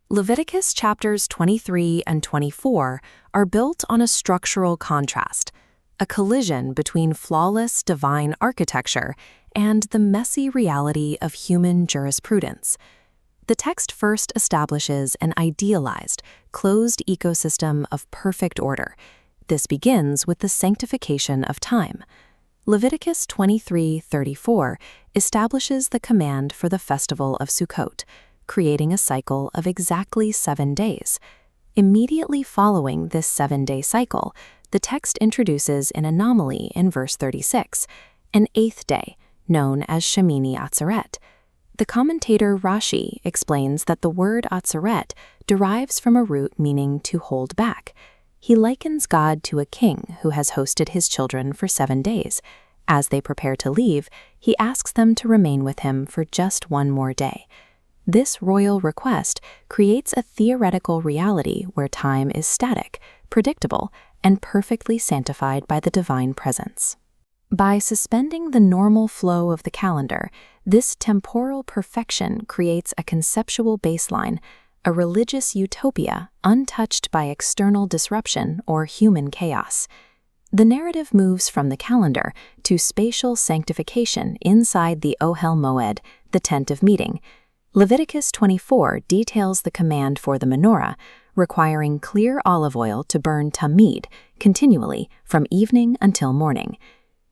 Leviticus chapters 23 and 24 are built on a structural contrast, a collision between flawless divine architecture and the messy reality of human jurisprudence. The text first establishes an idealized, closed ecosystem of perfect order. This begins with the sanctification of time. Leviticus 23:34 establishes the command for the festival of Sukkot, creating a cycle of exactly 7 days. Immediately following this 7-day cycle, the text introduces an anomaly in verse 36, an 8th day, known as Shemini Atzeret. The commentator Rashi explains that the word Atzeret derives from a root meaning to hold back. He likens God to a king who has hosted his children for 7 days. As they prepare to leave, he asks them to remain with him for just 1 more day. This royal request creates a theoretical reality where time is static, predictable, and perfectly sanctified by the divine presence. By suspending the normal flow of the calendar, this temporal perfection creates a conceptual baseline, a religious utopia untouched by external disruption or human chaos. The narrative moves from the calendar to spatial sanctification inside the Ohel Moed, the tent of meeting. Leviticus 24 details the command for the Menorah, requiring clear olive oil to burn tamid, continually, from evening until morning.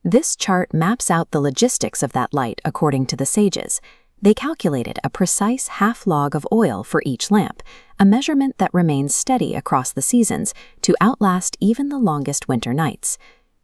This chart maps out the logistics of that light according to the sages. They calculated a precise half log of oil for each lamp, a measurement that remains steady across the seasons to outlast even the longest winter nights.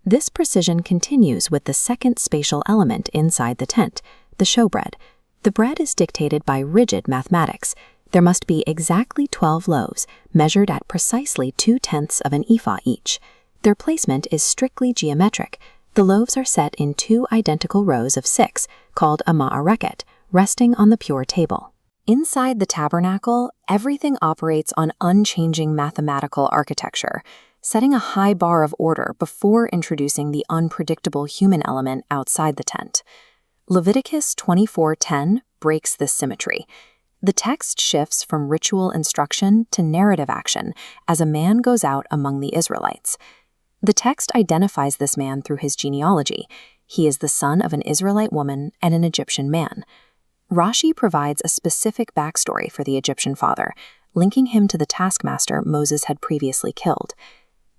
This precision continues with the second spatial element inside the tent, the showbread. The bread is dictated by rigid mathematics. There must be exactly 12 loaves, measured at precisely 2/10 of an ephah each. Their placement is strictly geometric. The loaves are set in 2 identical rows of 6, called a ma'areket, resting on the pure table. Inside the tabernacle, everything operates on unchanging mathematical architecture, setting a high bar of order before introducing the unpredictable human element outside the tent. Leviticus 24:10 breaks this symmetry. The text shifts from ritual instruction to narrative action as a man goes out among the Israelites. The text identifies this man through his genealogy. He is the son of an Israelite woman and an Egyptian man. Rashi provides a specific backstory for the Egyptian father, linking him to the taskmaster Moses had previously killed.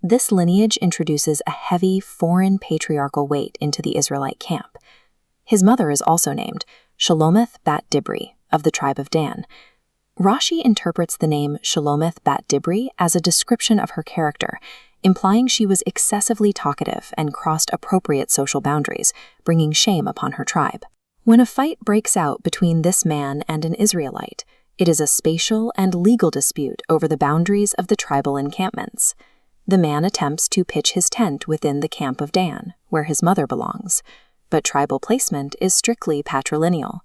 This lineage introduces a heavy, foreign patriarchal weight into the Israelite camp. His mother is also named Shelomit bat Divri, of the tribe of Dan. Rashi interprets the name Shelomit bat Divri as a description of her character, implying she was excessively talkative and crossed appropriate social boundaries, bringing shame upon her tribe. When a fight breaks out between this man and an Israelite, it is a spatial and legal dispute over the boundaries of the tribal encampments. The man attempts to pitch his tent within the camp of Dan, where his mother belongs, but tribal placement is strictly patrilineal.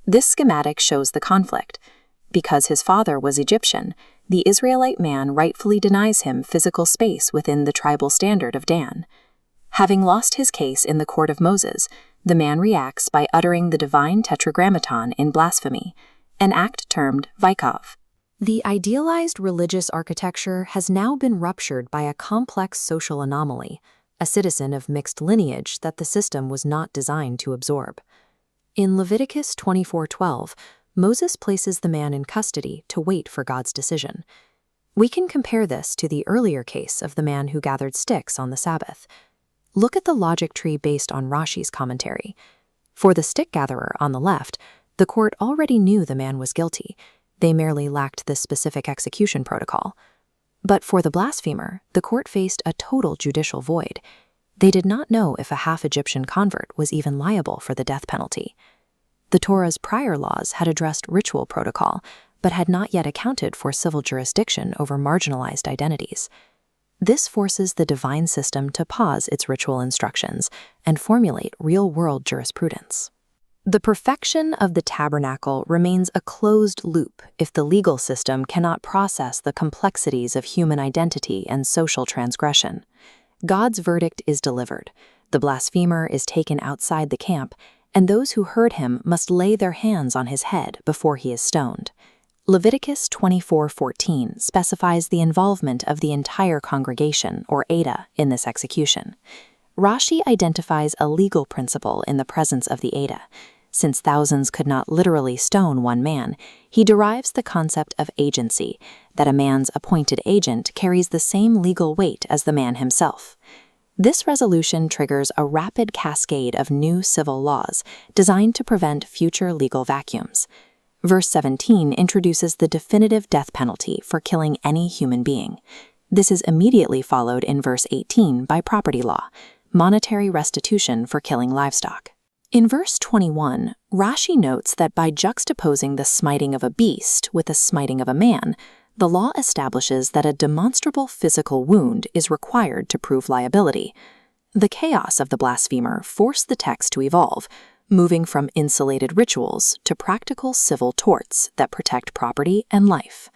This schematic shows the conflict. Because his father was Egyptian, the Israelite man rightfully denies him physical space within the tribal standard of Dan. Having lost his case in the court of Moses, the man reacts by uttering the divine tetragrammaton in blasphemy, an act termed vikov. The idealized religious architecture has now been ruptured by a complex social anomaly, a citizen of mixed lineage that the system was not designed to absorb. In Leviticus 24:12, Moses places the man in custody to wait for God's decision. We can compare this to the earlier case of the man who gathered sticks on the Sabbath. Look at the logic tree based on Rashi's commentary. For the stick gatherer on the left, the court already knew the man was guilty. They merely lacked the specific execution protocol. But for the blasphemer, the court faced a total judicial void. They did not know if a half-Egyptian convert was even liable for the death penalty. The Torah's prior laws had addressed ritual protocol, but had not yet accounted for civil jurisdiction over marginalized identities. This forces the divine system to pause its ritual instructions and formulate real-world jurisprudence. The perfection of the tabernacle remains a closed loop if the legal system cannot process the complexities of human identity and social transgression. God's verdict is delivered. The blasphemer is taken outside the camp, and those who heard him must lay their hands on his head before he is stoned. Leviticus 24:14 specifies the involvement of the entire congregation, or Ada, in this execution. Rashi identifies a legal principle in the presence of the Ada. Since thousands could not literally stone one man, he derives the concept of agency, that a man's appointed agent carries the same legal weight as the man himself. This resolution triggers a rapid cascade of new civil laws designed to prevent future legal vacuums. Verse 17 introduces the definitive death penalty for killing any human being. This is immediately followed in verse 18 by property law, monetary restitution for killing livestock. In verse 21, Rashi notes that by juxtaposing the smiting of a beast with the smiting of a man, the law establishes that a demonstrable physical wound is required to prove liability. The chaos of the blasphemer forced the text to evolve, moving from insulated rituals to practical civil torts that protect property and life.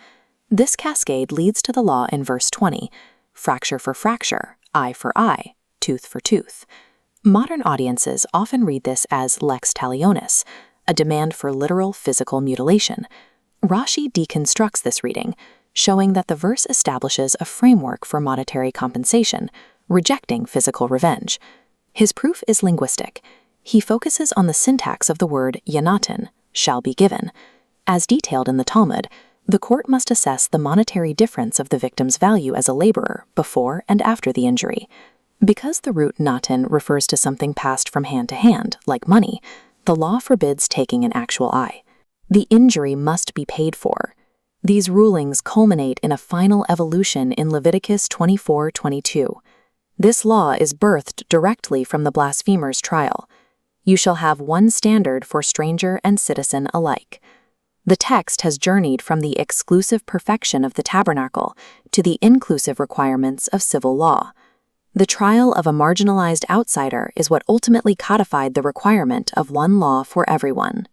This cascade leads to the law in verse 20, fracture for fracture, eye for eye, tooth for tooth. Modern audiences often read this as lex talionis, a demand for literal physical mutilation. Rashi deconstructs this reading, showing that the verse establishes a framework for monetary compensation, rejecting physical revenge. His proof is linguistic. He focuses on the syntax of the word yanatin, shall be given. As detailed in the Talmud, the court must assess the monetary difference of the victim's value as a laborer before and after the injury. Because the root natin refers to something passed from hand to hand, like money, the law forbids taking an actual eye. The injury must be paid for. These rulings culminate in a final evolution in Leviticus 24:22. This law is birthed directly from the blasphemer's trial. You shall have one standard for stranger and citizen alike. The text has journeyed from the exclusive perfection of the tabernacle to the inclusive requirements of civil law. The trial of a marginalized outsider is what ultimately codified the requirement of one law for everyone.